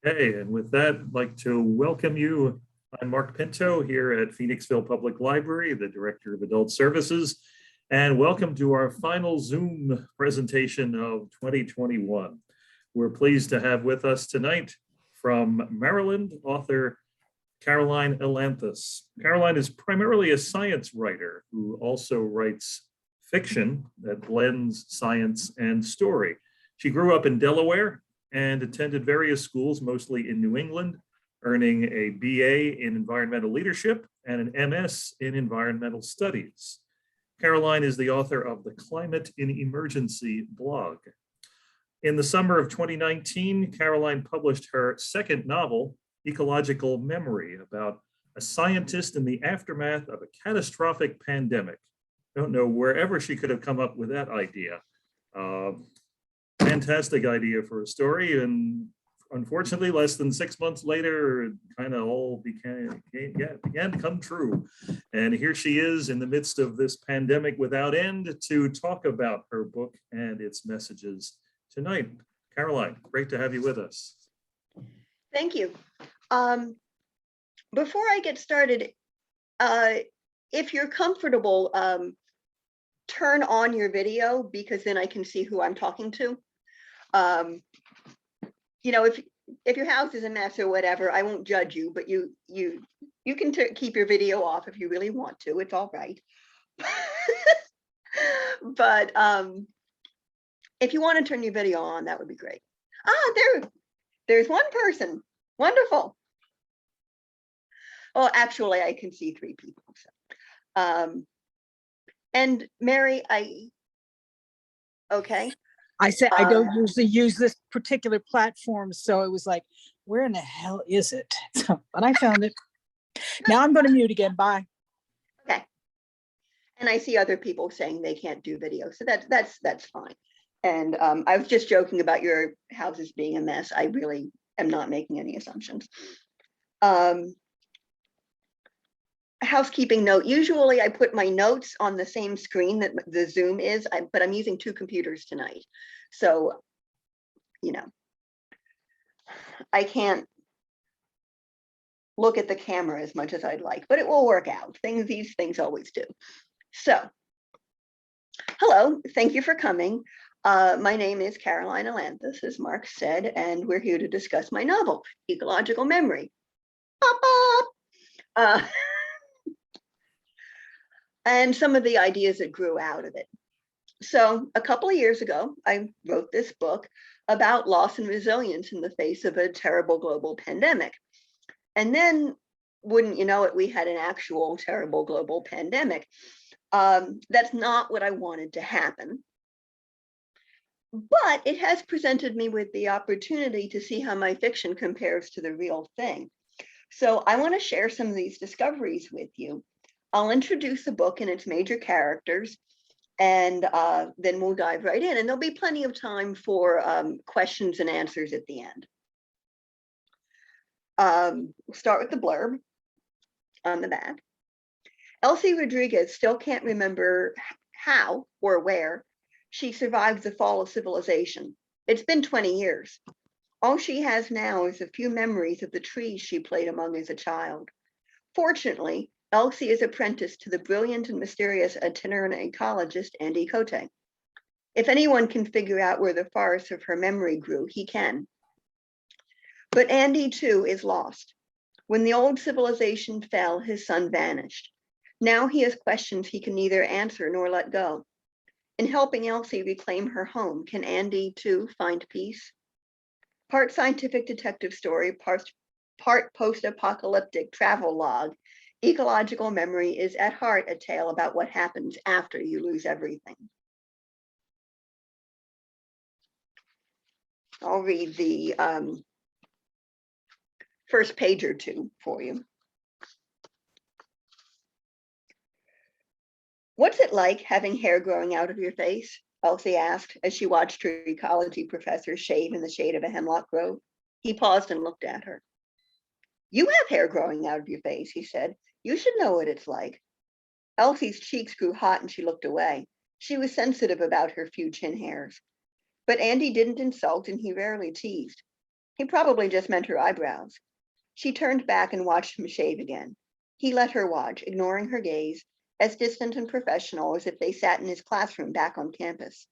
Hey, and with that, I'd like to welcome you. I'm Mark Pinto here at Phoenixville Public Library, the Director of Adult Services, and welcome to our final Zoom presentation of 2021. We're pleased to have with us tonight from Maryland, author Caroline Ailanthus. Caroline is primarily a science writer who also writes fiction that blends science and story. She grew up in Delaware and attended various schools, mostly in New England, earning a BA in environmental leadership and an MS in environmental studies. Caroline is the author of the Climate in Emergency blog. In the summer of 2019, Caroline published her second novel, Ecological Memory, about a scientist in the aftermath of a catastrophic pandemic. I don't know wherever she could have come up with that idea. Fantastic idea for a story, and unfortunately, less than 6 months later, it kind of all began to come true. And here she is in the midst of this pandemic without end to talk about her book and its messages tonight. Caroline, great to have you with us. Thank you. Before I get started, if you're comfortable, turn on your video, because then I can see who I'm talking to. You know, if your house is a mess or whatever, I won't judge you, but you can keep your video off if you really want to. It's all right. But if you want to turn your video on, that would be great. There's one person. Wonderful. Well, actually, I can see 3 people. So. And Mary, okay. I said I don't usually use this particular platform, so it was like, where in the hell is it? But I found it. Now I'm going to mute again. Bye. Okay. And I see other people saying they can't do video, so that's fine. And I was just joking about your houses being a mess. I really am not making any assumptions. Housekeeping note, usually I put my notes on the same screen that the Zoom is, but I'm using 2 computers tonight. So, you know, I can't look at the camera as much as I'd like, but it will work out. These things always do. So, hello, thank you for coming. My name is Caroline Alanthus, as Mark said, and we're here to discuss my novel, Ecological Memory. And some of the ideas that grew out of it. So a couple of years ago, I wrote this book about loss and resilience in the face of a terrible global pandemic. And then, wouldn't you know it, we had an actual terrible global pandemic. That's not what I wanted to happen. But it has presented me with the opportunity to see how my fiction compares to the real thing. So I want to share some of these discoveries with you. I'll introduce the book and its major characters, and then we'll dive right in. And there'll be plenty of time for questions and answers at the end. We'll start with the blurb on the back. Elzy Rodriguez still can't remember how or where she survived the fall of civilization. It's been 20 years. All she has now is a few memories of the trees she played among as a child. Fortunately, Elzy is apprenticed to the brilliant and mysterious itinerant ecologist Andy Cote. If anyone can figure out where the forests of her memory grew, he can. But Andy too is lost. When the old civilization fell, his son vanished. Now he has questions he can neither answer nor let go. In helping Elzy reclaim her home, can Andy too find peace? Part scientific detective story, part post-apocalyptic travelogue, Ecological Memory is at heart a tale about what happens after you lose everything. I'll read the first page or 2 for you. What's it like having hair growing out of your face? Elzy asked as she watched her ecology professor shave in the shade of a hemlock grove. He paused and looked at her. You have hair growing out of your face, he said. You should know what it's like. Elzy's cheeks grew hot and she looked away. She was sensitive about her few chin hairs. But Andy didn't insult and he rarely teased. He probably just meant her eyebrows. She turned back and watched him shave again. He let her watch, ignoring her gaze, as distant and professional as if they sat in his classroom back on campus.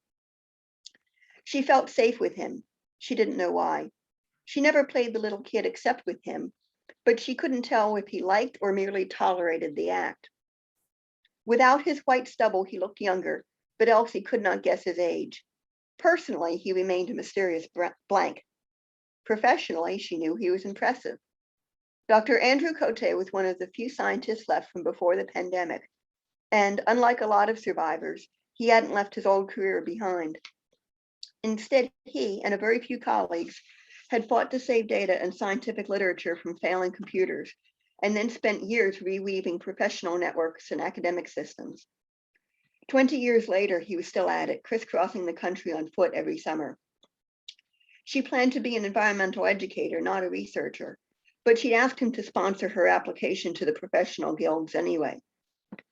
She felt safe with him. She didn't know why. She never played the little kid except with him, but she couldn't tell if he liked or merely tolerated the act. Without his white stubble, he looked younger, but Elzy could not guess his age. Personally, he remained a mysterious blank. Professionally, she knew he was impressive. Dr. Andrew Cote was one of the few scientists left from before the pandemic, and unlike a lot of survivors, he hadn't left his old career behind. Instead, he and a very few colleagues had fought to save data and scientific literature from failing computers, and then spent years reweaving professional networks and academic systems. 20 years later, he was still at it, crisscrossing the country on foot every summer. She planned to be an environmental educator, not a researcher, but she'd asked him to sponsor her application to the professional guilds anyway.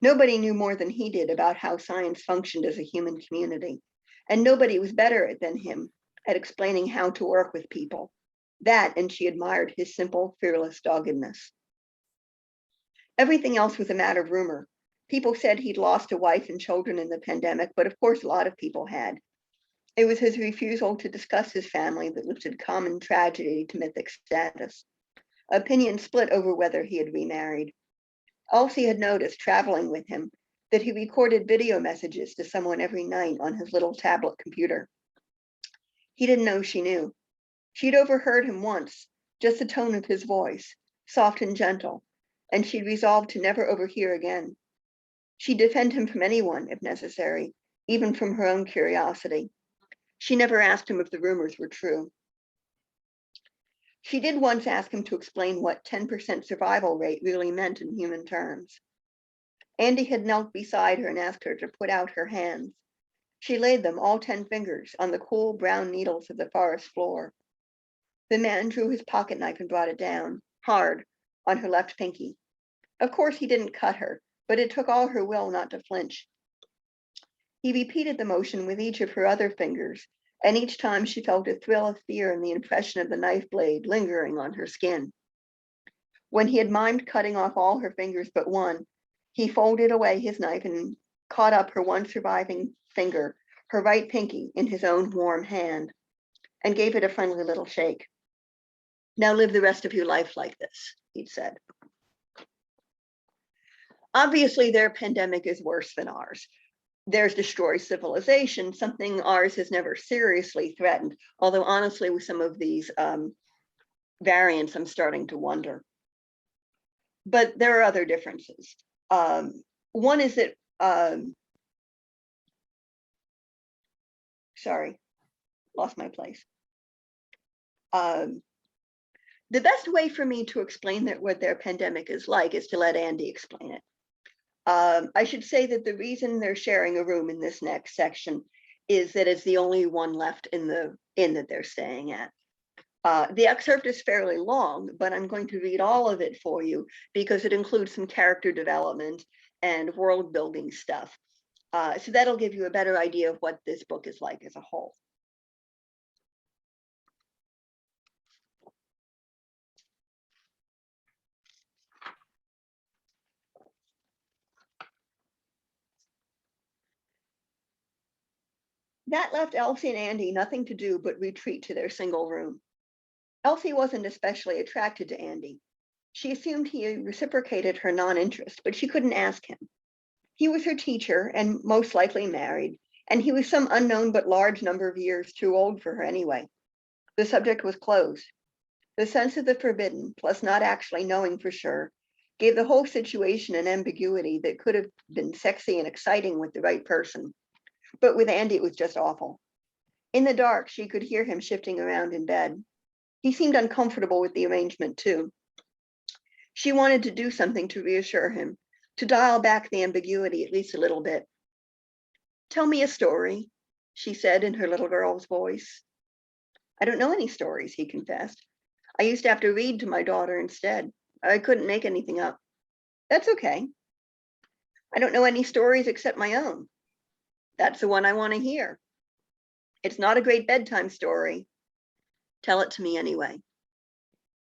Nobody knew more than he did about how science functioned as a human community, and nobody was better than him at explaining how to work with people. That, and she admired his simple, fearless doggedness. Everything else was a matter of rumor. People said he'd lost a wife and children in the pandemic, but of course a lot of people had. It was his refusal to discuss his family that lifted common tragedy to mythic status. Opinions split over whether he had remarried. Elzy had noticed, traveling with him, that he recorded video messages to someone every night on his little tablet computer. He didn't know she knew. She'd overheard him once, just the tone of his voice, soft and gentle, and she'd resolved to never overhear again. She'd defend him from anyone, if necessary, even from her own curiosity. She never asked him if the rumors were true. She did once ask him to explain what 10% survival rate really meant in human terms. Andy had knelt beside her and asked her to put out her hands. She laid them, all 10 fingers, on the cool brown needles of the forest floor. The man drew his pocket knife and brought it down, hard, on her left pinky. Of course, he didn't cut her, but it took all her will not to flinch. He repeated the motion with each of her other fingers, and each time she felt a thrill of fear and the impression of the knife blade lingering on her skin. When he had mimed cutting off all her fingers but one, he folded away his knife and caught up her one surviving finger, her right pinky, in his own warm hand, and gave it a friendly little shake. "Now live the rest of your life like this," he'd said. Obviously, their pandemic is worse than ours. Theirs destroys civilization, something ours has never seriously threatened. Although honestly, with some of these variants, I'm starting to wonder. But there are other differences. One is that, sorry, lost my place. The best way for me to explain what their pandemic is like is to let Andy explain it. I should say that the reason they're sharing a room in this next section is that it's the only one left in the inn that they're staying at. The excerpt is fairly long, but I'm going to read all of it for you because it includes some character development and world building stuff. So that'll give you a better idea of what this book is like as a whole. That left Elzy and Andy nothing to do but retreat to their single room. Elzy wasn't especially attracted to Andy. She assumed he reciprocated her non-interest, but she couldn't ask him. He was her teacher and most likely married, and he was some unknown but large number of years too old for her anyway. The subject was closed. The sense of the forbidden, plus not actually knowing for sure, gave the whole situation an ambiguity that could have been sexy and exciting with the right person. But with Andy, it was just awful. In the dark, she could hear him shifting around in bed. He seemed uncomfortable with the arrangement too. She wanted to do something to reassure him, to dial back the ambiguity at least a little bit. "Tell me a story," she said in her little girl's voice. "I don't know any stories," he confessed. "I used to have to read to my daughter instead. I couldn't make anything up." "That's okay." "I don't know any stories except my own." "That's the one I want to hear." "It's not a great bedtime story." Tell it to me anyway.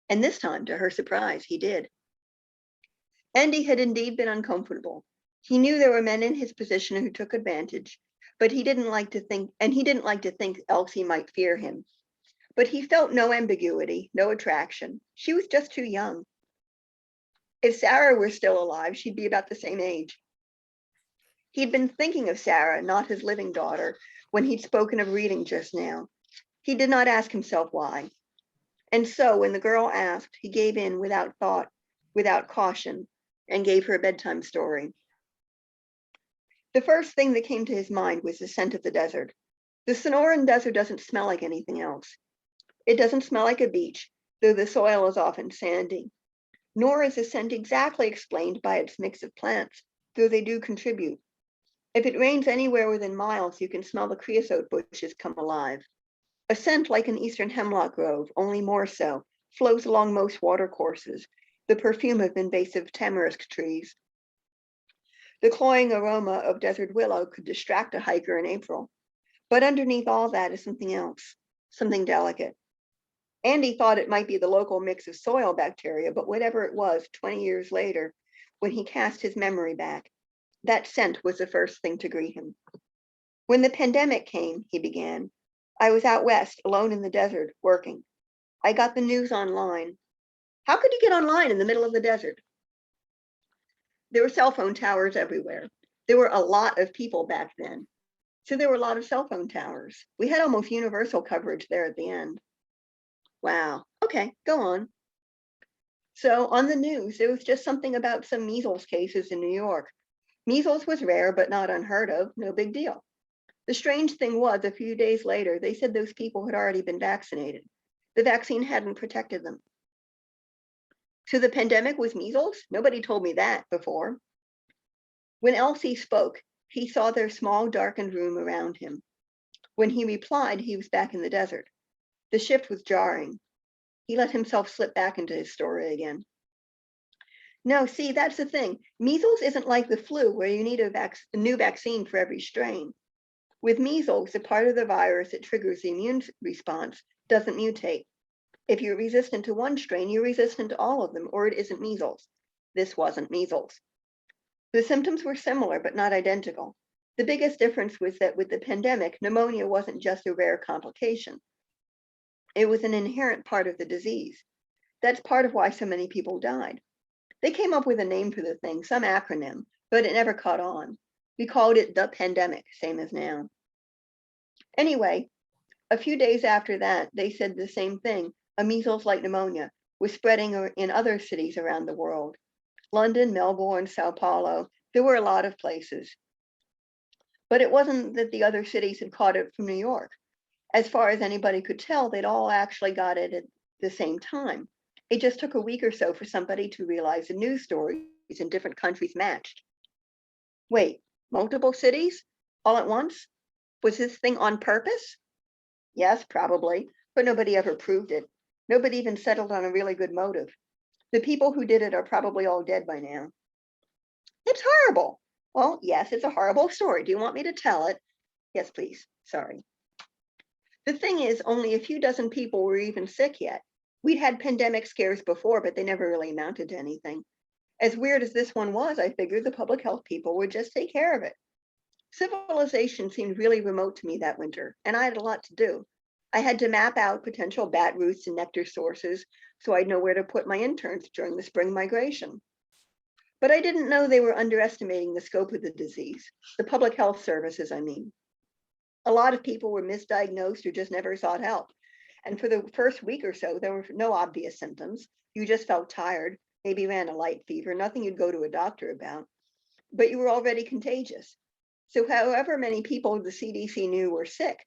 And this time, to her surprise, he did. Andy had indeed been uncomfortable. He knew there were men in his position who took advantage, but he didn't like to think Elzy might fear him. But he felt no ambiguity, no attraction. She was just too young. If Sarah were still alive, she'd be about the same age. He'd been thinking of Sarah, not his living daughter, when he'd spoken of reading just now. He did not ask himself why. And so when the girl asked, he gave in without thought, without caution, and gave her a bedtime story. The first thing that came to his mind was the scent of the desert. The Sonoran Desert doesn't smell like anything else. It doesn't smell like a beach, though the soil is often sandy. Nor is the scent exactly explained by its mix of plants, though they do contribute. If it rains anywhere within miles, you can smell the creosote bushes come alive. A scent like an eastern hemlock grove, only more so, flows along most watercourses, the perfume of invasive tamarisk trees. The cloying aroma of desert willow could distract a hiker in April. But underneath all that is something else, something delicate. Andy thought it might be the local mix of soil bacteria, but whatever it was, 20 years later, when he cast his memory back, that scent was the first thing to greet him. When the pandemic came, he began, I was out west, alone in the desert, working. I got the news online. How could you get online in the middle of the desert? There were cell phone towers everywhere. There were a lot of people back then. So there were a lot of cell phone towers. We had almost universal coverage there at the end. Wow, okay, go on. So on the news, there was just something about some measles cases in New York. Measles was rare, but not unheard of, no big deal. The strange thing was, a few days later, they said those people had already been vaccinated. The vaccine hadn't protected them. So the pandemic was measles? Nobody told me that before. When Elzy spoke, he saw their small, darkened room around him. When he replied, he was back in the desert. The shift was jarring. He let himself slip back into his story again. No, see, that's the thing. Measles isn't like the flu, where you need a new vaccine for every strain. With measles, the part of the virus that triggers the immune response doesn't mutate. If you're resistant to one strain, you're resistant to all of them, or it isn't measles. This wasn't measles. The symptoms were similar, but not identical. The biggest difference was that with the pandemic, pneumonia wasn't just a rare complication. It was an inherent part of the disease. That's part of why so many people died. They came up with a name for the thing, some acronym, but it never caught on. We called it the pandemic, same as now. Anyway, a few days after that, they said the same thing, a measles-like pneumonia was spreading in other cities around the world. London, Melbourne, Sao Paulo, there were a lot of places. But it wasn't that the other cities had caught it from New York. As far as anybody could tell, they'd all actually got it at the same time. It just took a week or so for somebody to realize the news stories in different countries matched. Wait, multiple cities all at once? Was this thing on purpose? Yes, probably, but nobody ever proved it. Nobody even settled on a really good motive. The people who did it are probably all dead by now. It's horrible. Well, yes, it's a horrible story. Do you want me to tell it? Yes, please. Sorry. The thing is, only a few dozen people were even sick yet. We'd had pandemic scares before, but they never really amounted to anything. As weird as this one was, I figured the public health people would just take care of it. Civilization seemed really remote to me that winter, and I had a lot to do. I had to map out potential bat roots and nectar sources so I'd know where to put my interns during the spring migration. But I didn't know they were underestimating the scope of the disease, the public health services, I mean. A lot of people were misdiagnosed or just never sought help. And for the first week or so, there were no obvious symptoms. You just felt tired, maybe ran a light fever, nothing you'd go to a doctor about, but you were already contagious. So however many people the CDC knew were sick,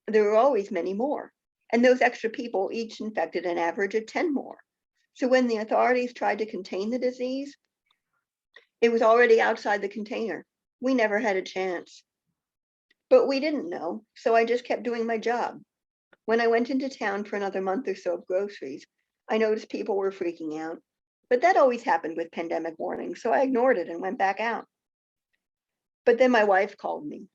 there were always many more. And those extra people each infected an average of 10 more. So when the authorities tried to contain the disease, it was already outside the container. We never had a chance. But we didn't know, so I just kept doing my job. When I went into town for another month or so of groceries, I noticed people were freaking out. But that always happened with pandemic warnings, so I ignored it and went back out. But then my wife called me.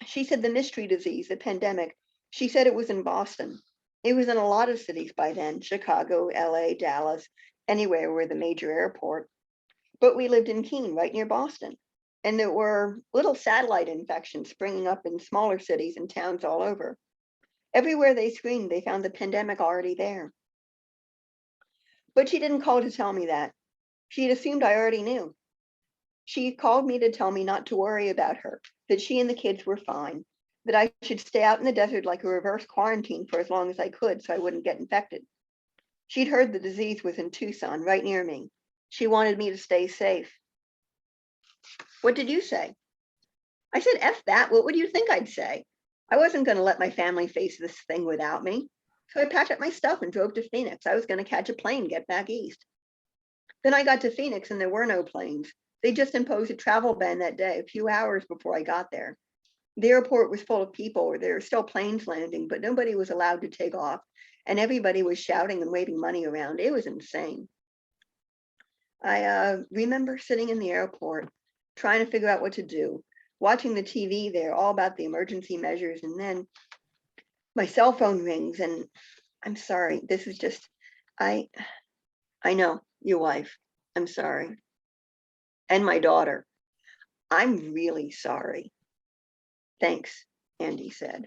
She said the mystery disease, the pandemic, she said it was in Boston. It was in a lot of cities by then, Chicago, LA, Dallas, anywhere with a major airport. But we lived in Keene, right near Boston. And there were little satellite infections springing up in smaller cities and towns all over. Everywhere they screened, they found the pandemic already there. But she didn't call to tell me that. She had assumed I already knew. She called me to tell me not to worry about her, that she and the kids were fine, that I should stay out in the desert like a reverse quarantine for as long as I could so I wouldn't get infected. She'd heard the disease was in Tucson, right near me. She wanted me to stay safe. What did you say? I said, F that, what would you think I'd say? I wasn't going to let my family face this thing without me. So I packed up my stuff and drove to Phoenix. I was going to catch a plane, get back east. Then I got to Phoenix and there were no planes. They just imposed a travel ban that day, a few hours before I got there. The airport was full of people. There were still planes landing, but nobody was allowed to take off. And everybody was shouting and waving money around. It was insane. I remember sitting in the airport, trying to figure out what to do, watching the TV there, all about the emergency measures. And then my cell phone rings and I'm sorry, this is just, I know, your wife, I'm sorry. And my daughter, I'm really sorry. Thanks, Andy said.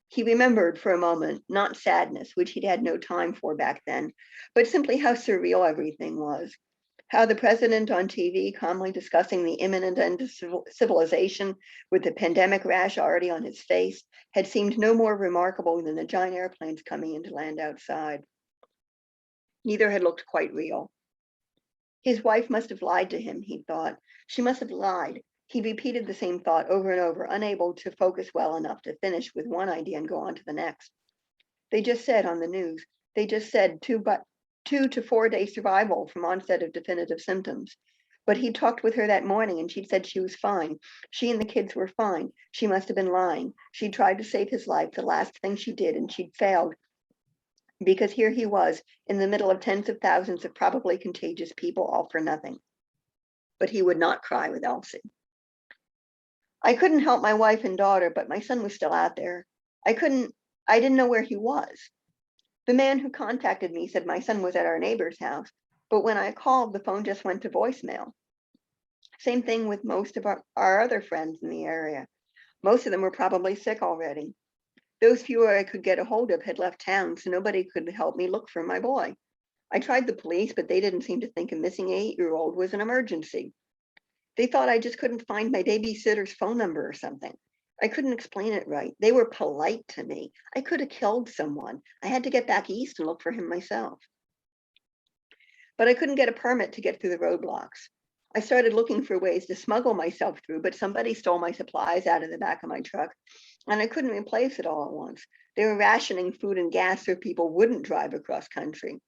He remembered for a moment, not sadness, which he'd had no time for back then, but simply how surreal everything was. How the president on TV calmly discussing the imminent end of civilization with the pandemic rash already on his face had seemed no more remarkable than the giant airplanes coming into land outside. Neither had looked quite real. His wife must have lied to him, he thought. She must have lied. He repeated the same thought over and over, unable to focus well enough to finish with one idea and go on to the next. They just said on the news, they just said 2 to 4 day survival from onset of definitive symptoms. But he talked with her that morning and she'd said she was fine. She and the kids were fine. She must have been lying. She tried to save his life, the last thing she did, and she'd failed. Because here he was in the middle of tens of thousands of probably contagious people, all for nothing. But he would not cry with Elzy. I couldn't help my wife and daughter, but my son was still out there. I didn't know where he was. The man who contacted me said my son was at our neighbor's house, but when I called, the phone just went to voicemail. Same thing with most of our other friends in the area. Most of them were probably sick already. Those few I could get a hold of had left town, so nobody could help me look for my boy. I tried the police, but they didn't seem to think a missing 8-year-old was an emergency. They thought I just couldn't find my babysitter's phone number or something. I couldn't explain it right. They were polite to me. I could have killed someone. I had to get back east and look for him myself. But I couldn't get a permit to get through the roadblocks. I started looking for ways to smuggle myself through, but somebody stole my supplies out of the back of my truck, and I couldn't replace it all at once. They were rationing food and gas so people wouldn't drive across country.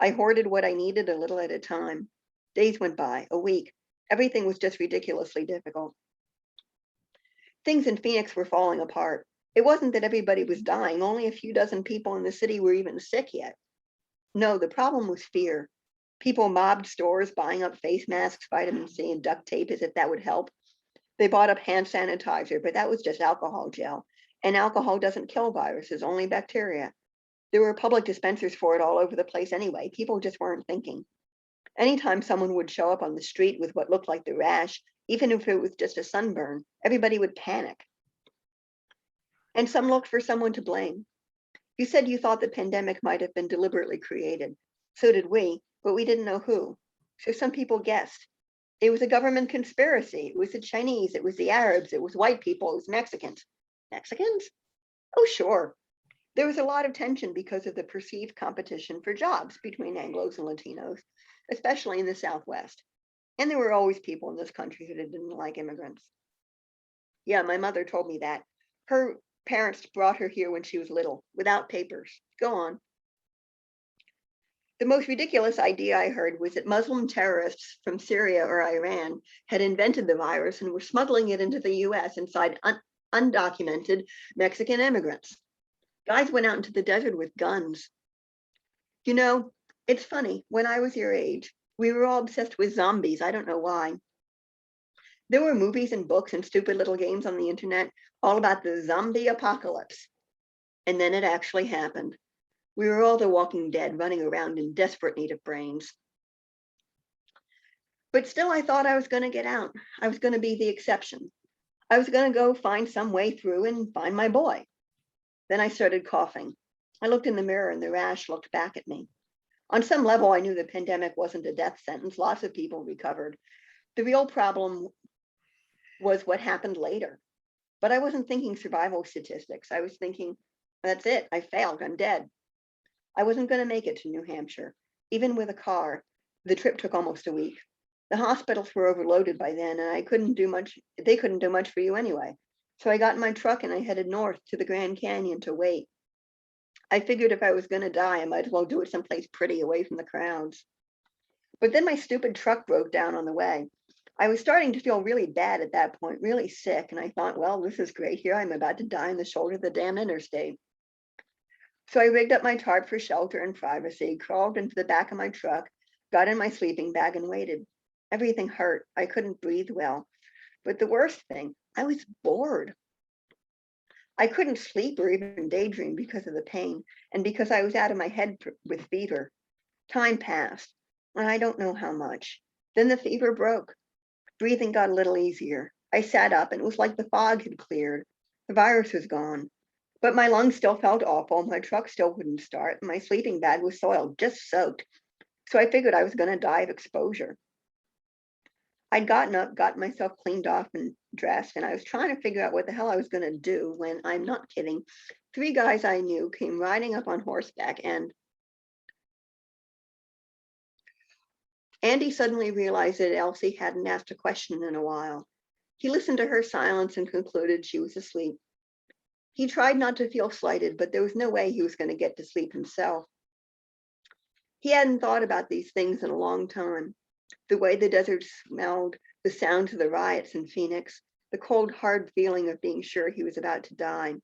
I hoarded what I needed a little at a time. Days went by, a week. Everything was just ridiculously difficult. Things in Phoenix were falling apart. It wasn't that everybody was dying. Only a few dozen people in the city were even sick yet. No, the problem was fear. People mobbed stores, buying up face masks, vitamin C, and duct tape as if that would help. They bought up hand sanitizer, but that was just alcohol gel. And alcohol doesn't kill viruses, only bacteria. There were public dispensers for it all over the place anyway. People just weren't thinking. Anytime someone would show up on the street with what looked like the rash, even if it was just a sunburn, everybody would panic. And some looked for someone to blame. You said you thought the pandemic might have been deliberately created. So did we, but we didn't know who. So some people guessed. It was a government conspiracy. It was the Chinese, it was the Arabs, it was white people, it was Mexicans. Mexicans? Oh, sure. There was a lot of tension because of the perceived competition for jobs between Anglos and Latinos, especially in the Southwest. And there were always people in this country who didn't like immigrants. Yeah, my mother told me that. Her parents brought her here when she was little, without papers. Go on. The most ridiculous idea I heard was that Muslim terrorists from Syria or Iran had invented the virus and were smuggling it into the US inside undocumented Mexican immigrants. Guys went out into the desert with guns. You know, it's funny, when I was your age, we were all obsessed with zombies. I don't know why. There were movies and books and stupid little games on the internet all about the zombie apocalypse. And then it actually happened. We were all the walking dead running around in desperate need of brains. But still, I thought I was going to get out. I was going to be the exception. I was going to go find some way through and find my boy. Then I started coughing. I looked in the mirror and the rash looked back at me. On some level, I knew the pandemic wasn't a death sentence. Lots of people recovered. The real problem was what happened later. But I wasn't thinking survival statistics. I was thinking, that's it. I failed. I'm dead. I wasn't going to make it to New Hampshire. Even with a car, the trip took almost a week. The hospitals were overloaded by then, and I couldn't do much. They couldn't do much for you anyway. So I got in my truck and I headed north to the Grand Canyon to wait. I figured if I was going to die, I might as well do it someplace pretty away from the crowds. But then my stupid truck broke down on the way. I was starting to feel really bad at that point, really sick. And I thought, well, this is great. Here I'm about to die in the shoulder of the damn interstate. So I rigged up my tarp for shelter and privacy, crawled into the back of my truck, got in my sleeping bag and waited. Everything hurt. I couldn't breathe well. But the worst thing, I was bored. I couldn't sleep or even daydream because of the pain and because I was out of my head with fever. Time passed, and I don't know how much. Then the fever broke. Breathing got a little easier. I sat up and it was like the fog had cleared. The virus was gone. But my lungs still felt awful. My truck still wouldn't start. My sleeping bag was soiled, just soaked. So I figured I was going to die of exposure. I'd gotten up, got myself cleaned off and dressed, and I was trying to figure out what the hell I was going to do when, I'm not kidding, 3 guys I knew came riding up on horseback, and Andy suddenly realized that Elzy hadn't asked a question in a while. He listened to her silence and concluded she was asleep. He tried not to feel slighted, but there was no way he was going to get to sleep himself. He hadn't thought about these things in a long time. The way the desert smelled, the sounds of the riots in Phoenix, the cold, hard feeling of being sure he was about to die.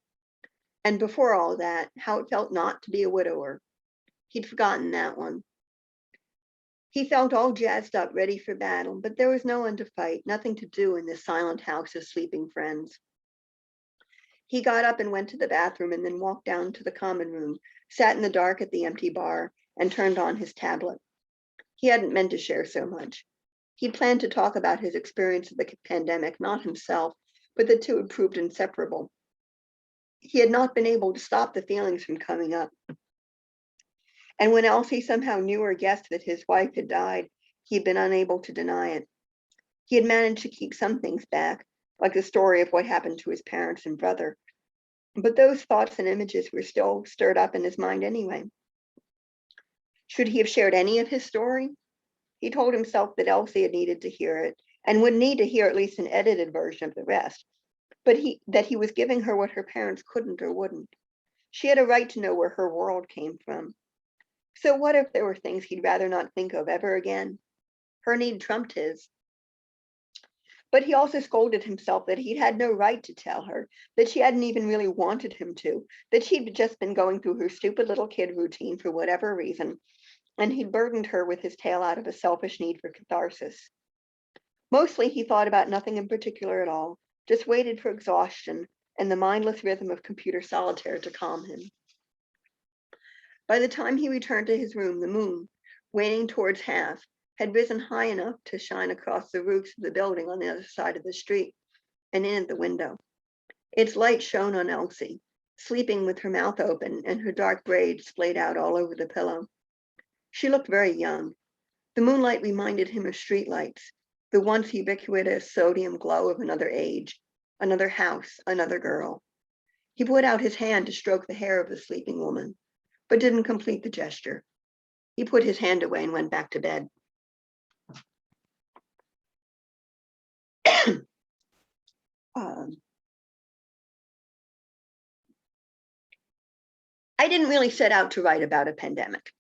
And before all that, how it felt not to be a widower. He'd forgotten that one. He felt all jazzed up, ready for battle, but there was no one to fight, nothing to do in this silent house of sleeping friends. He got up and went to the bathroom and then walked down to the common room, sat in the dark at the empty bar, and turned on his tablet. He hadn't meant to share so much. He'd planned to talk about his experience of the pandemic, not himself, but the two had proved inseparable. He had not been able to stop the feelings from coming up. And when Elzy somehow knew or guessed that his wife had died, he'd been unable to deny it. He had managed to keep some things back, like the story of what happened to his parents and brother. But those thoughts and images were still stirred up in his mind anyway. Should he have shared any of his story? He told himself that Elzy had needed to hear it and would need to hear at least an edited version of the rest, but that he was giving her what her parents couldn't or wouldn't. She had a right to know where her world came from. So what if there were things he'd rather not think of ever again? Her need trumped his. But he also scolded himself that he'd had no right to tell her, that she hadn't even really wanted him to, that she'd just been going through her stupid little kid routine for whatever reason, and he'd burdened her with his tale out of a selfish need for catharsis. Mostly he thought about nothing in particular at all, just waited for exhaustion and the mindless rhythm of computer solitaire to calm him. By the time he returned to his room, the moon, waning towards half, had risen high enough to shine across the roofs of the building on the other side of the street and in at the window. Its light shone on Elzy, sleeping with her mouth open and her dark braids splayed out all over the pillow. She looked very young. The moonlight reminded him of streetlights, the once ubiquitous sodium glow of another age, another house, another girl. He put out his hand to stroke the hair of the sleeping woman, but didn't complete the gesture. He put his hand away and went back to bed. I didn't really set out to write about a pandemic.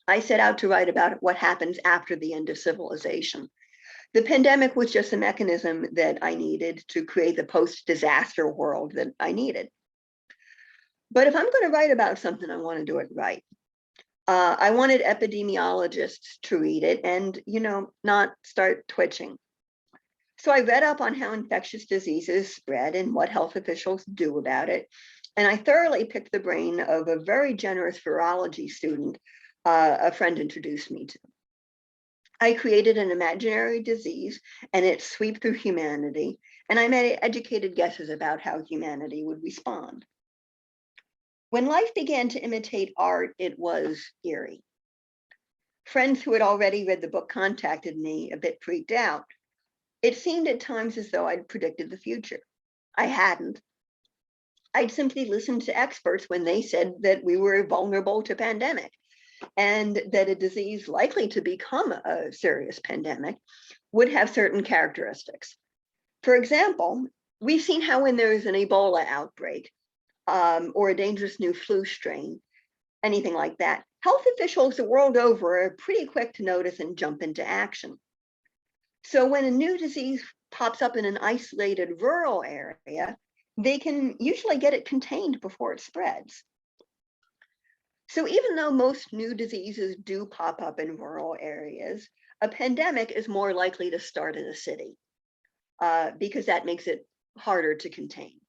I set out to write about what happens after the end of civilization. The pandemic was just a mechanism that I needed to create the post-disaster world that I needed. But if I'm going to write about something, I want to do it right. I wanted epidemiologists to read it and, not start twitching. So I read up on how infectious diseases spread and what health officials do about it. And I thoroughly picked the brain of a very generous virology student a friend introduced me to. I created an imaginary disease and its sweep through humanity, and I made educated guesses about how humanity would respond. When life began to imitate art, it was eerie. Friends who had already read the book contacted me, a bit freaked out. It seemed at times as though I'd predicted the future. I hadn't. I'd simply listened to experts when they said that we were vulnerable to pandemic, and that a disease likely to become a serious pandemic would have certain characteristics. For example, we've seen how when there's an Ebola outbreak or a dangerous new flu strain, anything like that, health officials the world over are pretty quick to notice and jump into action. So when a new disease pops up in an isolated rural area, they can usually get it contained before it spreads. So even though most new diseases do pop up in rural areas, a pandemic is more likely to start in a city because that makes it harder to contain.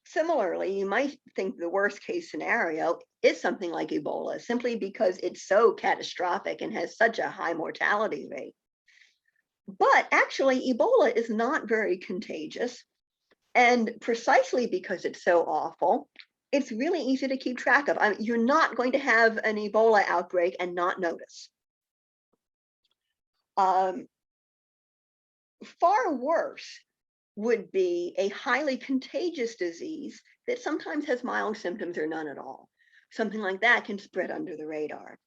Similarly, you might think the worst case scenario is something like Ebola, simply because it's so catastrophic and has such a high mortality rate. But actually, Ebola is not very contagious. And precisely because it's so awful, it's really easy to keep track of. I mean, you're not going to have an Ebola outbreak and not notice. Far worse would be a highly contagious disease that sometimes has mild symptoms or none at all. Something like that can spread under the radar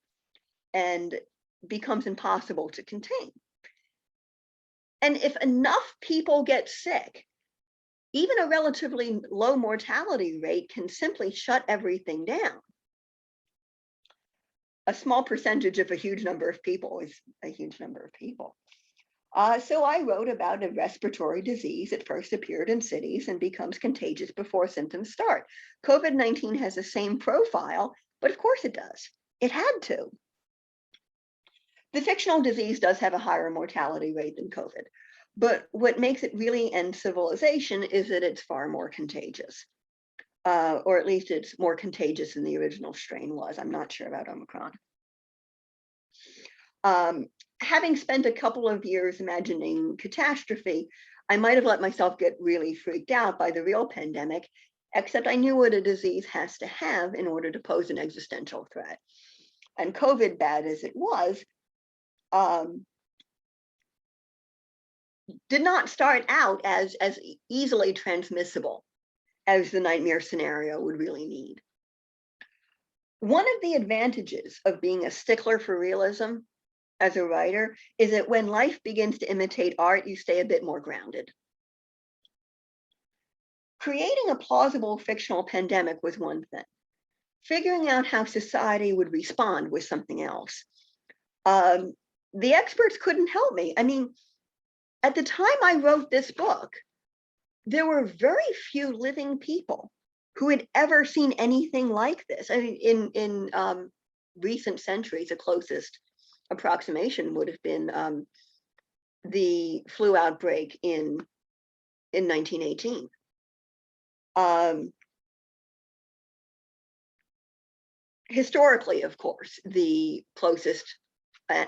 and becomes impossible to contain. And if enough people get sick, even a relatively low mortality rate can simply shut everything down. A small percentage of a huge number of people is a huge number of people. So I wrote about a respiratory disease that first appeared in cities and becomes contagious before symptoms start. COVID-19 has the same profile, but of course it does. It had to. The fictional disease does have a higher mortality rate than COVID. But what makes it really end civilization is that it's far more contagious, or at least it's more contagious than the original strain was. I'm not sure about Omicron. Having spent a couple of years imagining catastrophe, I might have let myself get really freaked out by the real pandemic, except I knew what a disease has to have in order to pose an existential threat. And COVID, bad as it was, did not start out as easily transmissible as the nightmare scenario would really need. One of the advantages of being a stickler for realism as a writer is that when life begins to imitate art, you stay a bit more grounded. Creating a plausible fictional pandemic was one thing. Figuring out how society would respond was something else. The experts couldn't help me. I mean, at the time I wrote this book, there were very few living people who had ever seen anything like this. I mean, in recent centuries, the closest approximation would have been the flu outbreak in 1918. Historically, of course, the closest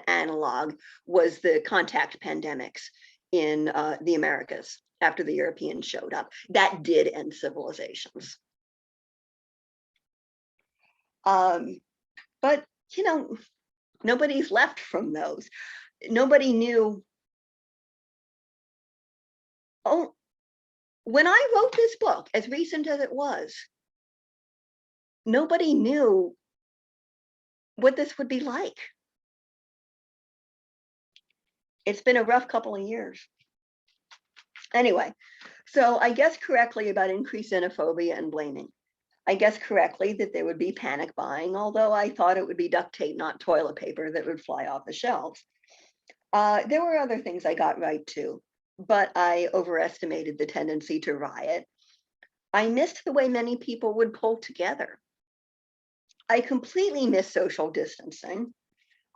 analog was the contact pandemics in the Americas after the Europeans showed up. That did end civilizations. But, you know, nobody's left from those. Nobody knew. Oh, when I wrote this book, as recent as it was, nobody knew what this would be like. It's been a rough couple of years. Anyway, so I guessed correctly about increased xenophobia and blaming. I guessed correctly that there would be panic buying, although I thought it would be duct tape, not toilet paper, that would fly off the shelves. There were other things I got right too, but I overestimated the tendency to riot. I missed the way many people would pull together. I completely missed social distancing.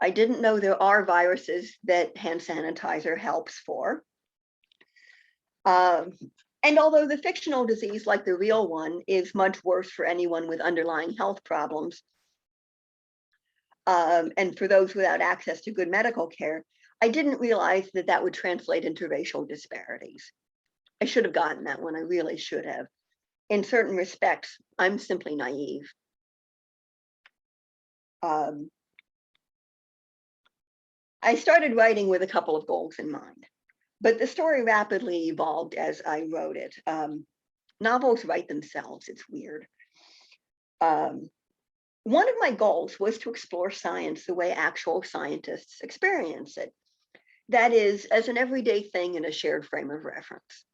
I didn't know there are viruses that hand sanitizer helps for. And And although the fictional disease, like the real one, is much worse for anyone with underlying health problems, and for those without access to good medical care, I didn't realize that that would translate into racial disparities. I should have gotten that one, I really should have. In certain respects, I'm simply naive. I started writing with a couple of goals in mind, but the story rapidly evolved as I wrote it. Novels write themselves, it's weird. One of my goals was to explore science the way actual scientists experience it. That is, as an everyday thing in a shared frame of reference.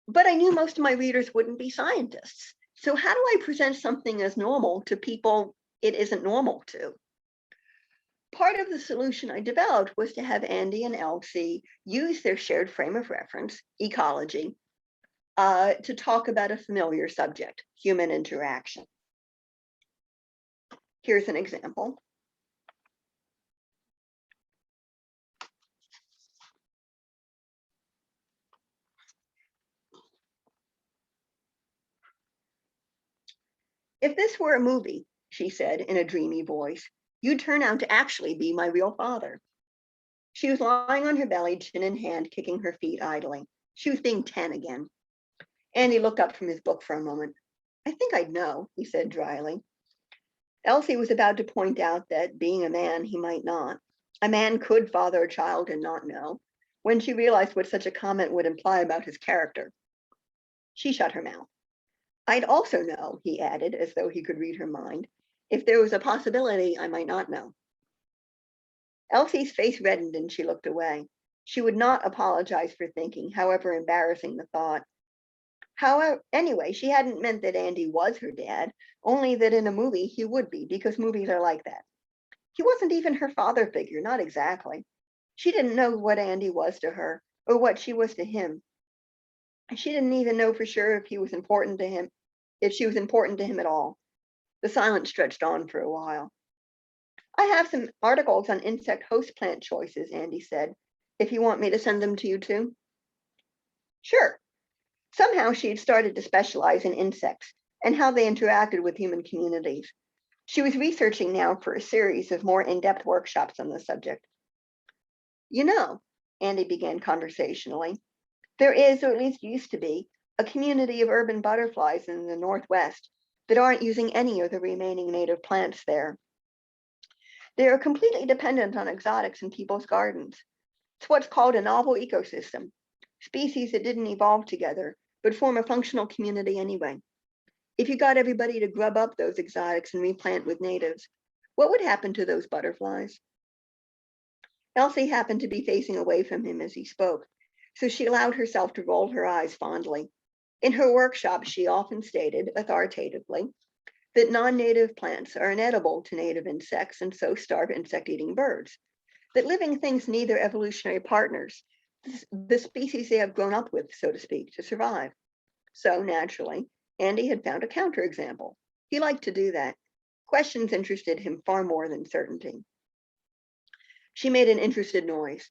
But I knew most of my readers wouldn't be scientists. So how do I present something as normal to people it isn't normal to? Part of the solution I developed was to have Andy and Elzy use their shared frame of reference, ecology, to talk about a familiar subject, human interaction. Here's an example. If this were a movie, she said in a dreamy voice, you'd turn out to actually be my real father. She was lying on her belly, chin in hand, kicking her feet idly. She was being 10 again. Andy looked up from his book for a moment. I think I'd know, he said dryly. Elzy was about to point out that, being a man, he might not. A man could father a child and not know, when she realized what such a comment would imply about his character. She shut her mouth. I'd also know, he added, as though he could read her mind, if there was a possibility I might not know. Elzy's face reddened and she looked away. She would not apologize for thinking, however embarrassing the thought. However, anyway, she hadn't meant that Andy was her dad, only that in a movie he would be, because movies are like that. He wasn't even her father figure, not exactly. She didn't know what Andy was to her, or what she was to him. She didn't even know for sure if he was important to him, if she was important to him at all. The silence stretched on for a while. I have some articles on insect host plant choices, Andy said, if you want me to send them to you too. Sure. Somehow she had started to specialize in insects and how they interacted with human communities. She was researching now for a series of more in-depth workshops on the subject. You know, Andy began conversationally, there is, or at least used to be, a community of urban butterflies in the Northwest that aren't using any of the remaining native plants there. They are completely dependent on exotics in people's gardens. It's what's called a novel ecosystem, species that didn't evolve together, but form a functional community anyway. If you got everybody to grub up those exotics and replant with natives, what would happen to those butterflies? Elzy happened to be facing away from him as he spoke, so she allowed herself to roll her eyes fondly. In her workshop, she often stated, authoritatively, that non-native plants are inedible to native insects and so starve insect-eating birds, that living things need their evolutionary partners, the species they have grown up with, so to speak, to survive. So naturally, Andy had found a counterexample. He liked to do that. Questions interested him far more than certainty. She made an interested noise.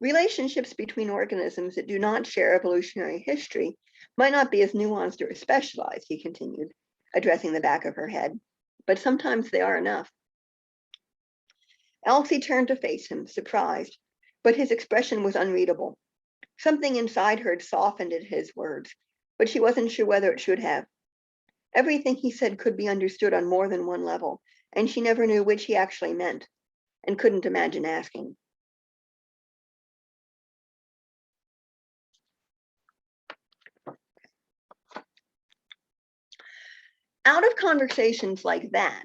Relationships between organisms that do not share evolutionary history might not be as nuanced or specialized, he continued, addressing the back of her head, but sometimes they are enough. Elzy turned to face him, surprised, but his expression was unreadable. Something inside her had softened at his words, but she wasn't sure whether it should have. Everything he said could be understood on more than one level, and she never knew which he actually meant, and couldn't imagine asking. Out of conversations like that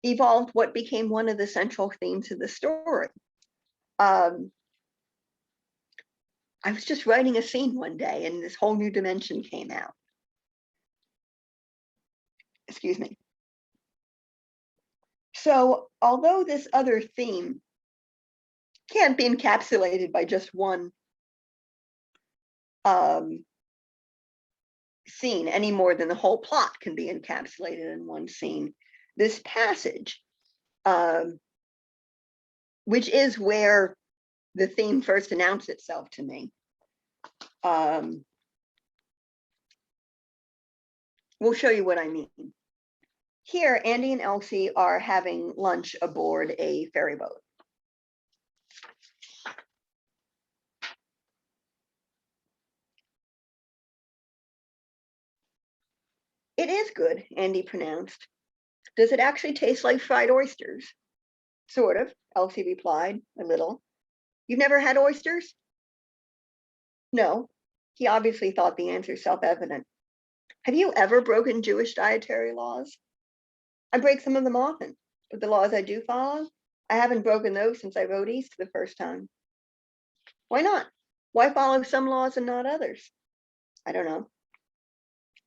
evolved what became one of the central themes of the story. I was just writing a scene one day and this whole new dimension came out. Excuse me. So although this other theme can't be encapsulated by just one scene any more than the whole plot can be encapsulated in one scene, this passage, which is where the theme first announced itself to me, We'll show you what I mean. Here, Andy and Elsie are having lunch aboard a ferry boat. It is good, Andy pronounced. Does it actually taste like fried oysters? Sort of, Elsie replied, a little. You've never had oysters? No. He obviously thought the answer self-evident. Have you ever broken Jewish dietary laws? I break some of them often, but the laws I do follow, I haven't broken those since I rode east the first time. Why not? Why follow some laws and not others? I don't know.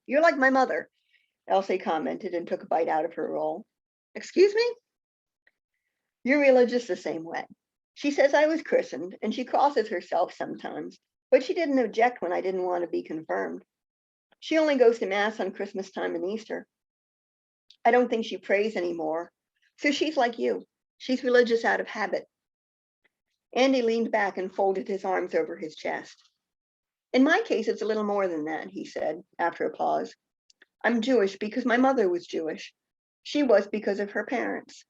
You're like my mother, Elsie commented and took a bite out of her roll. Excuse me? You're religious the same way. She says I was christened and she crosses herself sometimes, but she didn't object when I didn't want to be confirmed. She only goes to mass on Christmas time and Easter. I don't think she prays anymore. So she's like you. She's religious out of habit. Andy leaned back and folded his arms over his chest. In my case, it's a little more than that, he said after a pause. I'm Jewish because my mother was Jewish. She was because of her parents.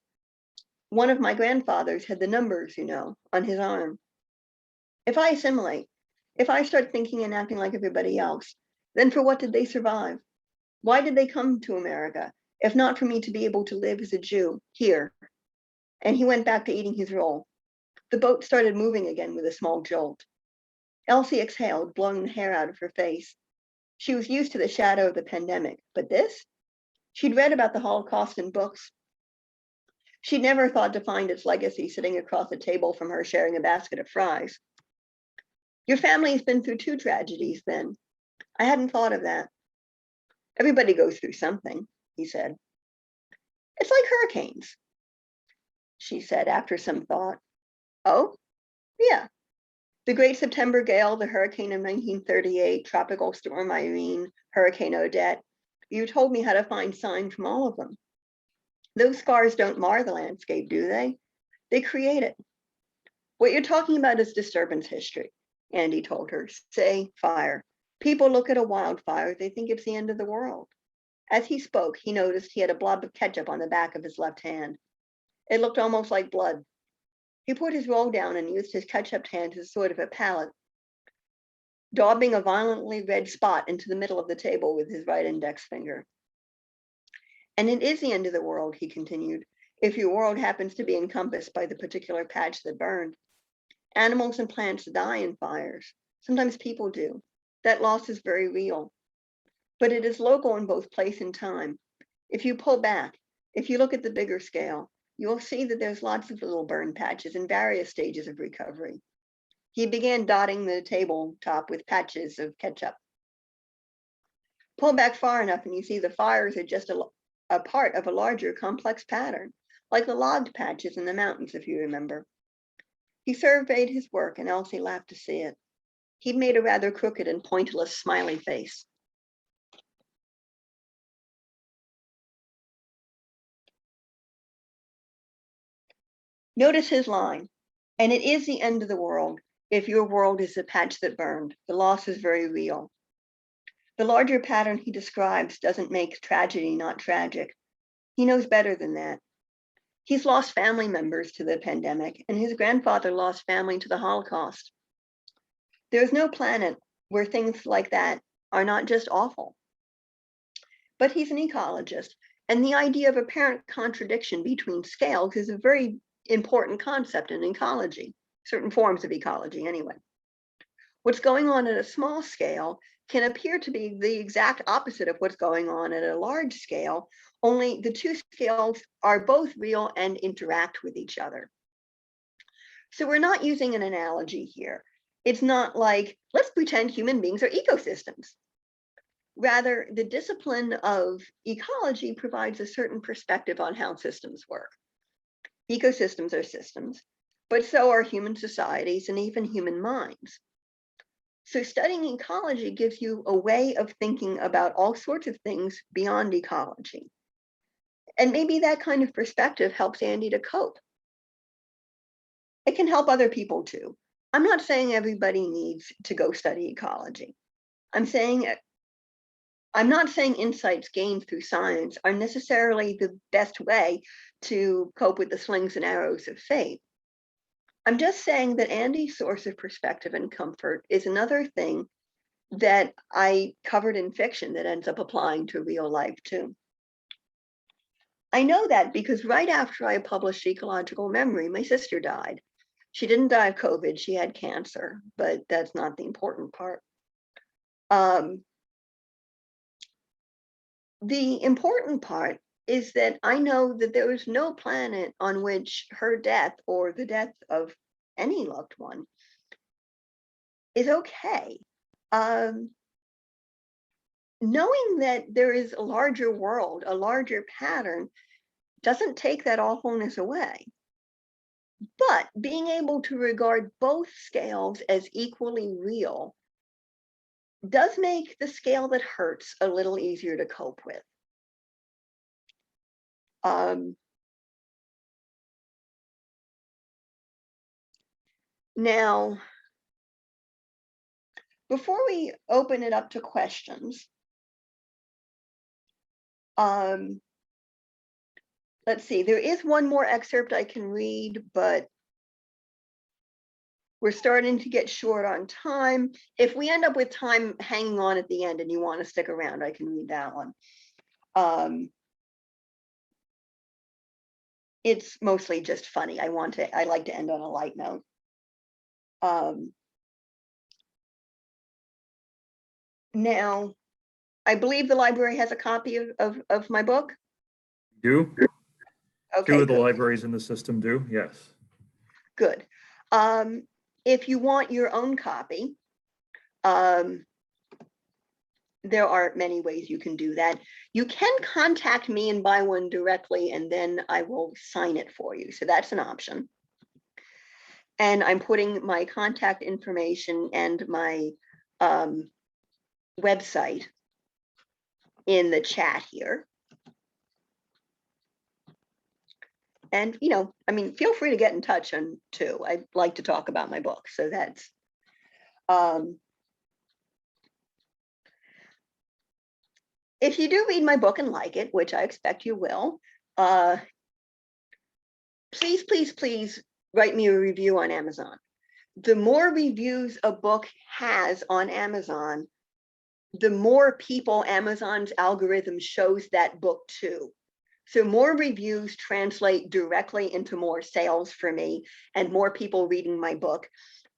One of my grandfathers had the numbers, on his arm. If I assimilate, if I start thinking and acting like everybody else, then for what did they survive? Why did they come to America, if not for me to be able to live as a Jew here? And he went back to eating his roll. The boat started moving again with a small jolt. Elsie exhaled, blowing the hair out of her face. She was used to the shadow of the pandemic, but this? She'd read about the Holocaust in books. She'd never thought to find its legacy sitting across the table from her sharing a basket of fries. Your family's been through 2 tragedies then. I hadn't thought of that. Everybody goes through something, he said. It's like hurricanes, she said after some thought. Oh, yeah. The Great September Gale, the hurricane of 1938, Tropical Storm Irene, Hurricane Odette. You told me how to find signs from all of them. Those scars don't mar the landscape, do they? They create it. What you're talking about is disturbance history, Andy told her. Say, fire. People look at a wildfire, they think it's the end of the world. As he spoke, he noticed he had a blob of ketchup on the back of his left hand. It looked almost like blood. He put his roll down and used his ketchup hand as sort of a palette, daubing a violently red spot into the middle of the table with his right index finger. And it is the end of the world, he continued, if your world happens to be encompassed by the particular patch that burned. Animals and plants die in fires. Sometimes people do. That loss is very real. But it is local in both place and time. If you pull back, if you look at the bigger scale, you will see that there's lots of little burn patches in various stages of recovery. He began dotting the tabletop with patches of ketchup. Pull back far enough and you see the fires are just a part of a larger complex pattern, like the logged patches in the mountains, if you remember. He surveyed his work and Elsie laughed to see it. He made a rather crooked and pointless smiley face. Notice his line, and it is the end of the world if your world is the patch that burned. The loss is very real. The larger pattern he describes doesn't make tragedy not tragic. He knows better than that. He's lost family members to the pandemic, and his grandfather lost family to the Holocaust. There's no planet where things like that are not just awful. But he's an ecologist, and the idea of apparent contradiction between scales is a very important concept in ecology, certain forms of ecology anyway. What's going on at a small scale can appear to be the exact opposite of what's going on at a large scale, only the 2 scales are both real and interact with each other. So we're not using an analogy here. It's not like, let's pretend human beings are ecosystems. Rather, the discipline of ecology provides a certain perspective on how systems work. Ecosystems are systems, but so are human societies and even human minds. So studying ecology gives you a way of thinking about all sorts of things beyond ecology. And maybe that kind of perspective helps Andy to cope. It can help other people too. I'm not saying everybody needs to go study ecology. I'm not saying insights gained through science are necessarily the best way to cope with the slings and arrows of fate. I'm just saying that Andy's source of perspective and comfort is another thing that I covered in fiction that ends up applying to real life too. I know that because right after I published Ecological Memory, my sister died. She didn't die of COVID, she had cancer, but that's not the important part. The important part is that I know that there is no planet on which her death or the death of any loved one is okay. Knowing that there is a larger world, a larger pattern, doesn't take that awfulness away. But being able to regard both scales as equally real does make the scale that hurts a little easier to cope with. Now, before we open it up to questions, let's see, there is one more excerpt I can read, but we're starting to get short on time. If we end up with time hanging on at the end and you want to stick around, I can read that one. It's mostly just funny. I like to end on a light note. Now, I believe the library has a copy of my book. Do? Okay, Two of the good. libraries in the system do, yes. Good. If you want your own copy, there are many ways you can do that. You can contact me and buy one directly, and then I will sign it for you. So that's an option. And I'm putting my contact information and my website in the chat here. And, you know, I mean, feel free to get in touch too. I'd like to talk about my book. So that's, if you do read my book and like it, which I expect you will, please, please, please write me a review on Amazon. The more reviews a book has on Amazon, the more people Amazon's algorithm shows that book to. So more reviews translate directly into more sales for me and more people reading my book.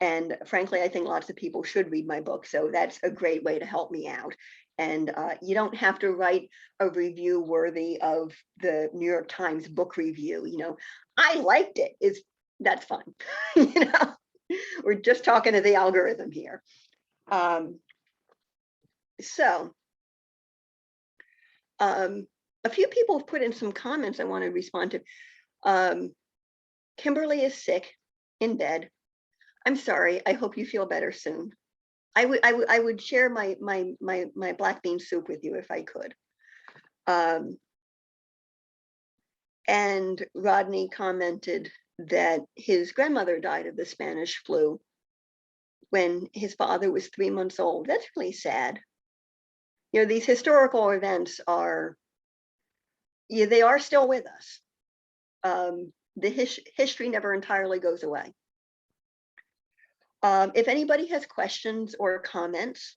And frankly, I think lots of people should read my book. So that's a great way to help me out. And you don't have to write a review worthy of the New York Times book review. You know, I liked it. That's fine. You know, we're just talking to the algorithm here. A few people have put in some comments I want to respond to. Kimberly is sick in bed. I'm sorry. I hope you feel better soon. I would share my black bean soup with you if I could. And Rodney commented that his grandmother died of the Spanish flu when his father was 3 months old. That's really sad. You know, these historical events are, yeah, they are still with us. The history never entirely goes away. If anybody has questions or comments,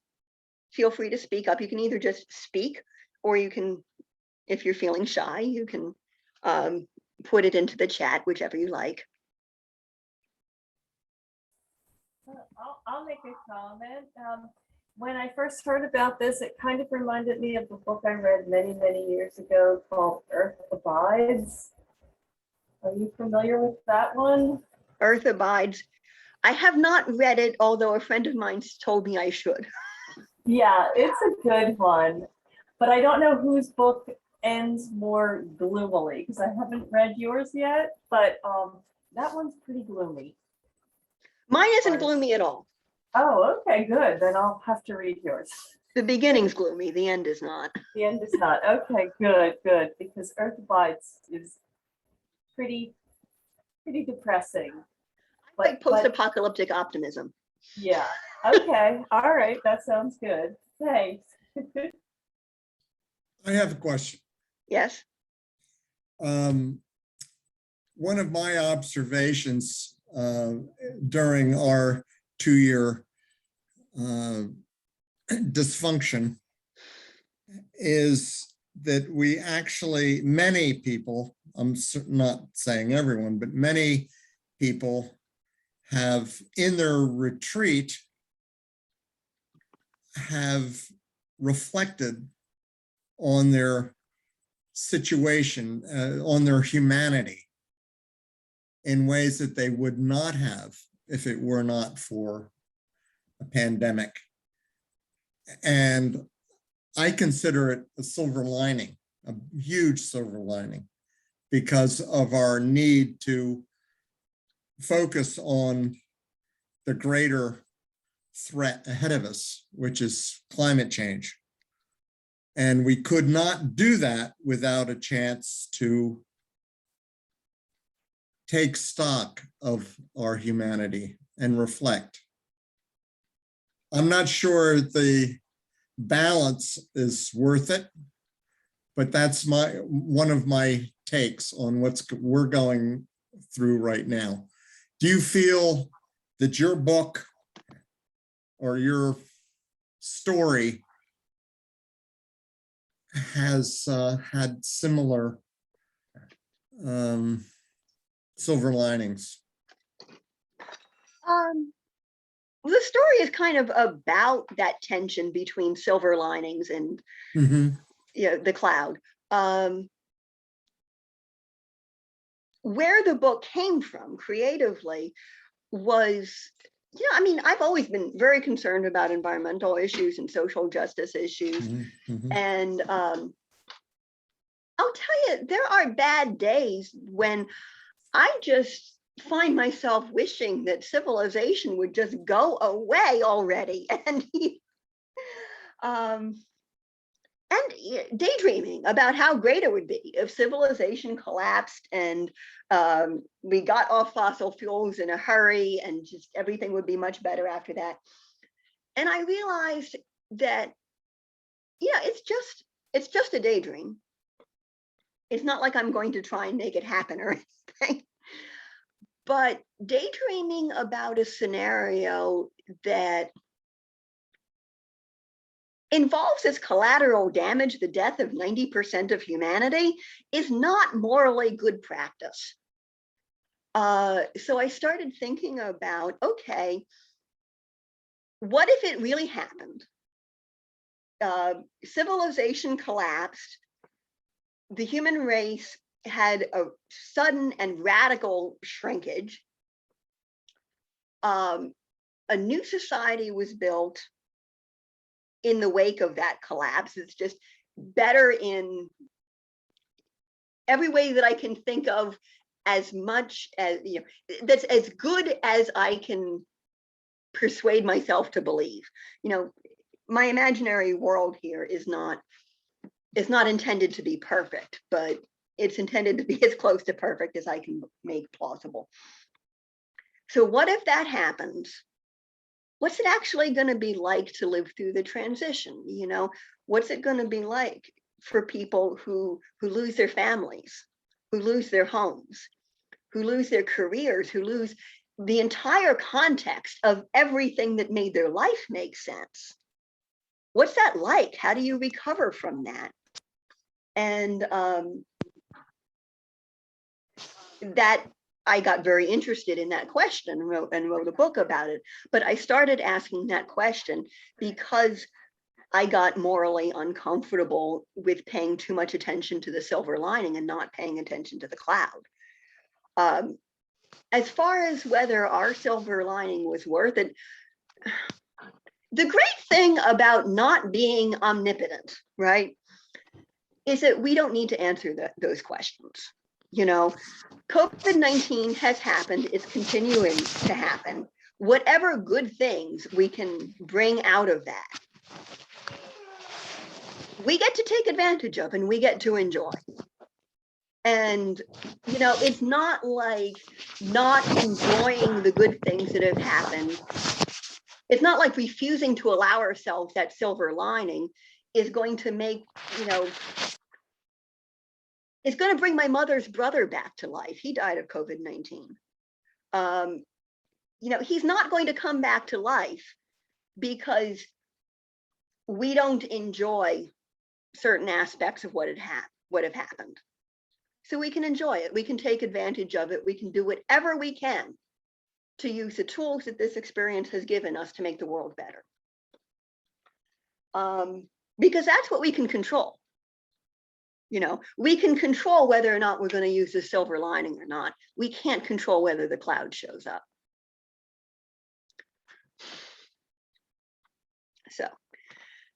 feel free to speak up. You can either just speak, or you can, if you're feeling shy, you can put it into the chat, whichever you like. I'll make a comment. When I first heard about this, it kind of reminded me of the book I read many, many years ago called Earth Abides. Are you familiar with that one? Earth Abides. I have not read it, although a friend of mine told me I should. Yeah, it's a good one, but I don't know whose book ends more gloomily because I haven't read yours yet, but that one's pretty gloomy. Mine isn't gloomy at all. Oh, okay, good. Then I'll have to read yours. The beginning's gloomy, the end is not. The end is not. Okay, good, good. Because Earth Abides is pretty depressing. I Like post-apocalyptic optimism. Yeah, okay, all right, that sounds good, thanks. I have a question. Yes. One of my observations during our 2-year dysfunction is that we actually, many people, I'm not saying everyone, but many people have in their retreat have reflected on their situation, on their humanity in ways that they would not have if it were not for a pandemic. And I consider it a silver lining, a huge silver lining, because of our need to focus on the greater threat ahead of us, which is climate change. And we could not do that without a chance to take stock of our humanity and reflect. I'm not sure the balance is worth it, but that's one of my takes on we're going through right now. Do you feel that your book or your story has had similar silver linings? The story is kind of about that tension between silver linings and the cloud. Where the book came from creatively was, I mean, I've always been very concerned about environmental issues and social justice issues. And I'll tell you, there are bad days when I just find myself wishing that civilization would just go away already, and daydreaming about how great it would be if civilization collapsed and we got off fossil fuels in a hurry and just everything would be much better after that. And I realized that, it's just a daydream. It's not like I'm going to try and make it happen or anything. But daydreaming about a scenario that involves as collateral damage the death of 90% of humanity is not morally good practice. So I started thinking about, okay, what if it really happened? Civilization collapsed. The human race had a sudden and radical shrinkage. A new society was built in the wake of that collapse. It's just better in every way that I can think of, as much as, that's as good as I can persuade myself to believe. My imaginary world here is not intended to be perfect, but it's intended to be as close to perfect as I can make plausible. So what if that happens? What's it actually going to be like to live through the transition? What's it going to be like for people who lose their families, who lose their homes, who lose their careers, who lose the entire context of everything that made their life make sense? What's that like? How do you recover from that? And that I got very interested in that question and wrote a book about it. But I started asking that question because I got morally uncomfortable with paying too much attention to the silver lining and not paying attention to the cloud. As far as whether our silver lining was worth it, the great thing about not being omnipotent, right, is that we don't need to answer those questions. COVID-19 has happened, it's continuing to happen. Whatever good things we can bring out of that, we get to take advantage of and we get to enjoy. And, you know, it's not like not enjoying the good things that have happened. It's not like refusing to allow ourselves that silver lining is going to make, you know, it's going to bring my mother's brother back to life. He died of COVID-19. You know, he's not going to come back to life because we don't enjoy certain aspects of what have happened. So we can enjoy it. We can take advantage of it. We can do whatever we can to use the tools that this experience has given us to make the world better. Because that's what we can control. You know, we can control whether or not we're going to use the silver lining or not. We can't control whether the cloud shows up. So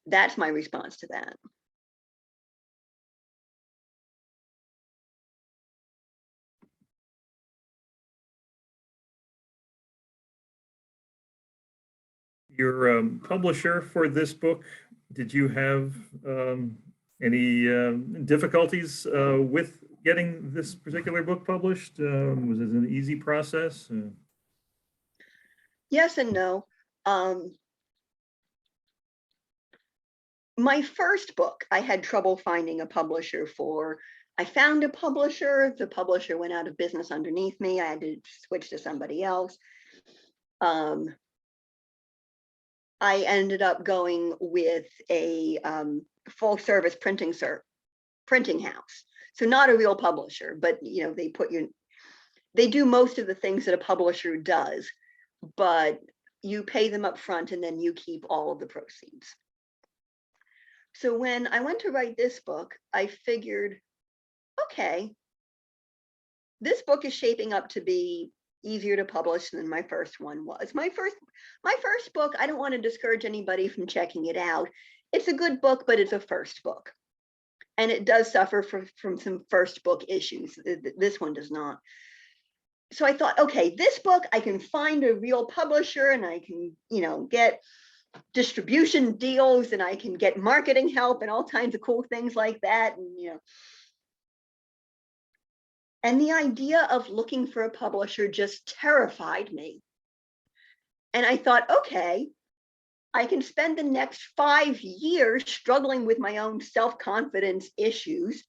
that's my response to that. Your publisher for this book, did you have any difficulties with getting this particular book published? Was it an easy process? Yes and no. My first book, I had trouble finding a publisher for. I found a publisher. The publisher went out of business underneath me. I had to switch to somebody else. I ended up going with a full service printing house. So not a real publisher, but you know, they do most of the things that a publisher does, but you pay them up front and then you keep all of the proceeds. So when I went to write this book, I figured, okay, this book is shaping up to be easier to publish than my first one was. My first book, I don't want to discourage anybody from checking it out. It's a good book, but it's a first book. And it does suffer from some first book issues. This one does not. So I thought, okay, this book, I can find a real publisher and I can, you know, get distribution deals and I can get marketing help and all kinds of cool things like that. And, you know, and the idea of looking for a publisher just terrified me. And I thought, okay, I can spend the next 5 years struggling with my own self-confidence issues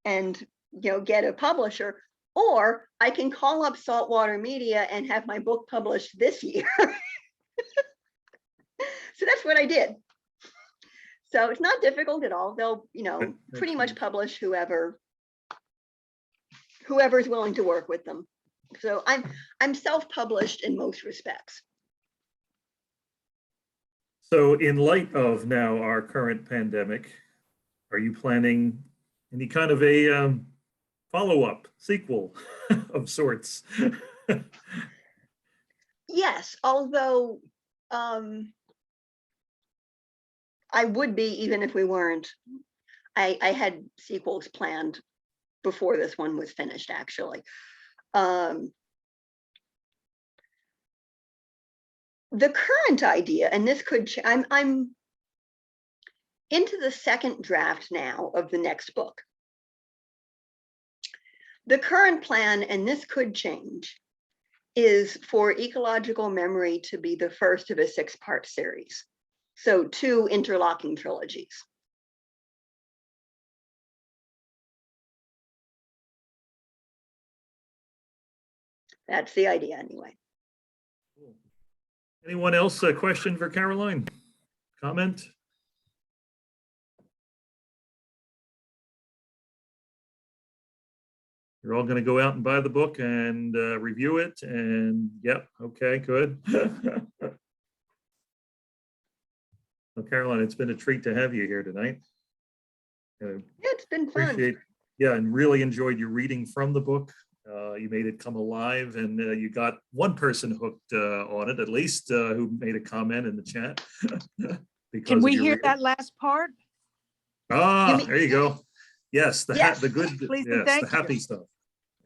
and, you know, get a publisher, or I can call up Saltwater Media and have my book published this year. So that's what I did. So it's not difficult at all. They'll, you know, pretty much publish whoever's willing to work with them. So I'm self-published in most respects. So in light of now our current pandemic, are you planning any kind of a follow-up sequel of sorts? Yes, although I would be even if we weren't. I had sequels planned before this one was finished, actually. The current idea, and this could, I'm into the second draft now of the next book. The current plan, and this could change, is for Ecological Memory to be the first of a 6-part series. So 2 interlocking trilogies. That's the idea anyway. Anyone else a question for Caroline? Comment? You're all going to go out and buy the book and review it, and yep, okay, good. Well, Caroline, it's been a treat to have you here tonight. Yeah, it's been fun. Yeah, and really enjoyed your reading from the book. You made it come alive, and you got one person hooked on it, at least, who made a comment in the chat. Can we hear that last part? Ah, there you go. Yes, the Yes. the good, Please and yes, thank the happy you. stuff.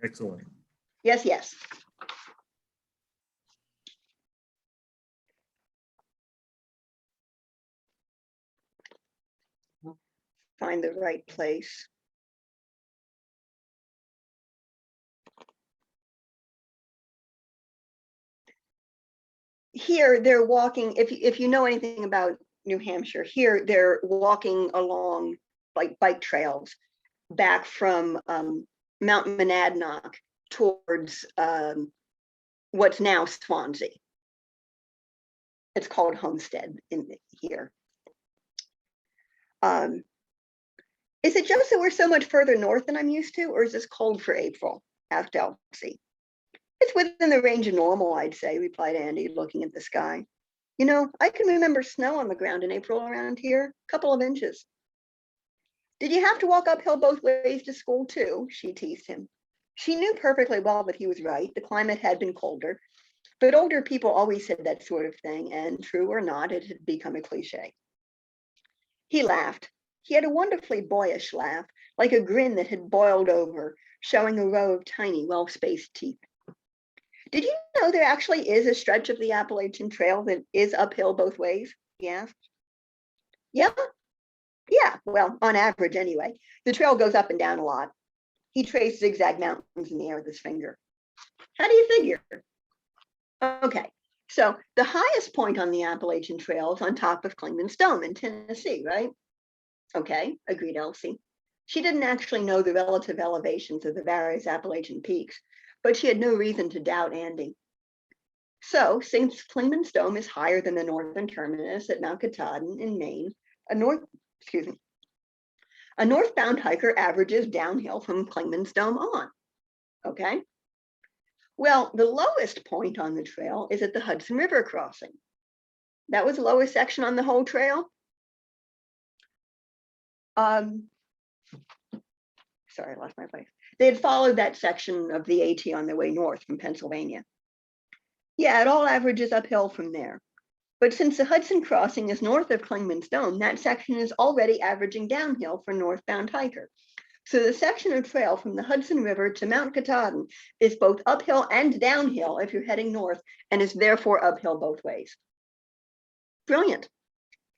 Excellent. Yes, yes. Find the right place. here they're walking, if you know anything about New Hampshire, here they're walking along like bike trails back from Mount Monadnock towards what's now Swansea. It's called Homestead in here. Is it just that we're so much further north than I'm used to, or is this cold for April? Asked Elsie. It's within the range of normal, I'd say, replied Andy, looking at the sky. You know, I can remember snow on the ground in April around here, a couple of inches. Did you have to walk uphill both ways to school too? She teased him. She knew perfectly well that he was right. The climate had been colder, but older people always said that sort of thing, and true or not, it had become a cliche. He laughed. He had a wonderfully boyish laugh, like a grin that had boiled over, showing a row of tiny, well-spaced teeth. Did you know there actually is a stretch of the Appalachian Trail that is uphill both ways? He asked. Yeah? Yeah, well, on average anyway. The trail goes up and down a lot. He traced zigzag mountains in the air with his finger. How do you figure? Okay, so the highest point on the Appalachian Trail is on top of Clingman's Dome in Tennessee, right? Okay, agreed Elsie. She didn't actually know the relative elevations of the various Appalachian peaks, but she had no reason to doubt Andy. So, since Clingman's Dome is higher than the northern terminus at Mount Katahdin in Maine, a northbound hiker averages downhill from Clingman's Dome on. Okay. Well, the lowest point on the trail is at the Hudson River crossing. That was the lowest section on the whole trail. Sorry, I lost my place. They had followed that section of the AT on their way north from Pennsylvania. Yeah, it all averages uphill from there. But since the Hudson crossing is north of Clingman's Dome, that section is already averaging downhill for northbound hiker. So the section of trail from the Hudson River to Mount Katahdin is both uphill and downhill if you're heading north, and is therefore uphill both ways. Brilliant.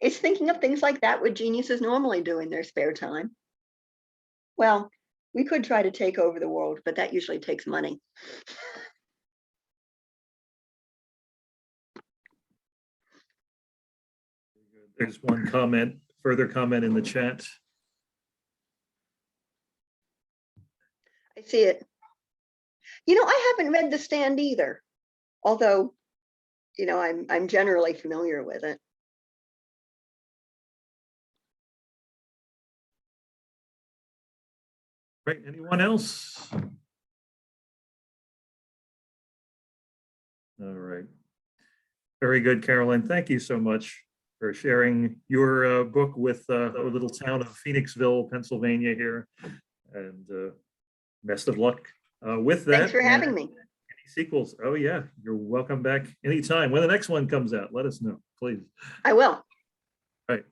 It's thinking of things like that what geniuses normally do in their spare time. Well, we could try to take over the world, but that usually takes money. There's one comment, further comment in the chat. I see it. You know, I haven't read The Stand either, although, you know, I'm generally familiar with it. Right, anyone else? All right. Very good, Carolyn. Thank you so much for sharing your book with our little town of Phoenixville, Pennsylvania here. And best of luck with that. Thanks for having me. Any sequels? Oh yeah, you're welcome back anytime. When the next one comes out, let us know, please. I will. Right.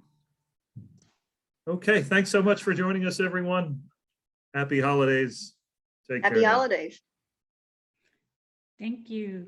Okay, thanks so much for joining us, everyone. Happy holidays. Take care. Happy holidays. Thank you.